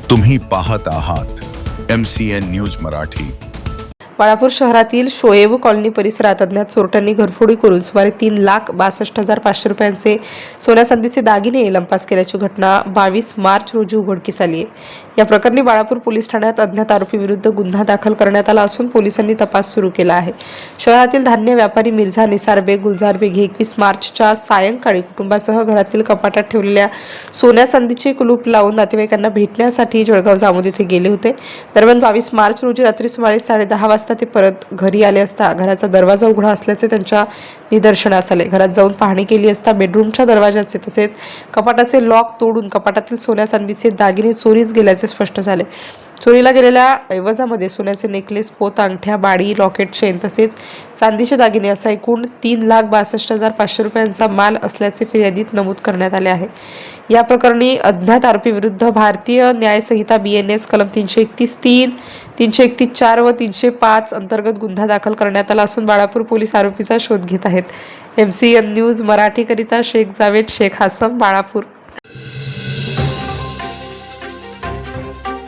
तुम्ही पाहत आहात MCN न्यूज मराठी। बाळापूर शहरातील शोएब कॉलनी परिसरात अज्ञात चोरट्यांनी घरफोडी करून सुमारे 3,62,500 रुपयांचे सोन्या चांदीचे दागिने लंपास केल्याची घटना 22 मार्च रोजी उघडकीस आली आहे। या प्रकरणी बाळापूर पोलीस ठाण्यात अज्ञात आरोपी विरुद्ध गुन्हा दाखल करण्यात आला असून पोलिसांनी तपास सुरू केला आहे। शहरातील धान्य व्यापारी मिर्झा निसार बेग गुलजार बेग 21 मार्चच्या सायंकाळी कुटुंबासह घरातील कपाटात ठेवलेल्या सोन्या चांदीचे कुलूप लावून नातेवाईकांना भेटण्यासाठी जळगाव जामोद येथे गेले होते। दरम्यान 22 मार्च रोजी रात्री सुमारे 10:30 वाजता ते परत घरी आले असता घराचा दरवाजा उघडा असल्याचे त्यांच्या निदर्शनास आले। घरात जाऊन पाहणी केली असता बेडरूमच्या दरवाजाचे तसेच कपाटाचे लॉक तोडून कपाटातील सोन्या चांदीचे दागिने चोरीस गेल्याचे स्पष्ट झाले। चोरीला गेलेल्या ऐवजामध्ये सोन्याचे नेकलेस, पोत, अंगठ्या, बाळी, लॉकेट, चेन तसेच चांदीचे दागिने असा एकूण 3,62,500 रुपयांचा माल असल्याचे फिर्यादीत नमूद करण्यात आले आहे। या प्रकरणी अज्ञात आरोपी विरुद्ध भारतीय न्याय संहिता BNS कलम 331(3), 331(4) व 305 अंतर्गत गुन्हा दाखल करण्यात आला असून बाळापूर पोलीस आरोपीचा शोध घेत आहेत। MCN न्यूज मराठी करिता शेख जावेद शेख हासम, बाळापूर।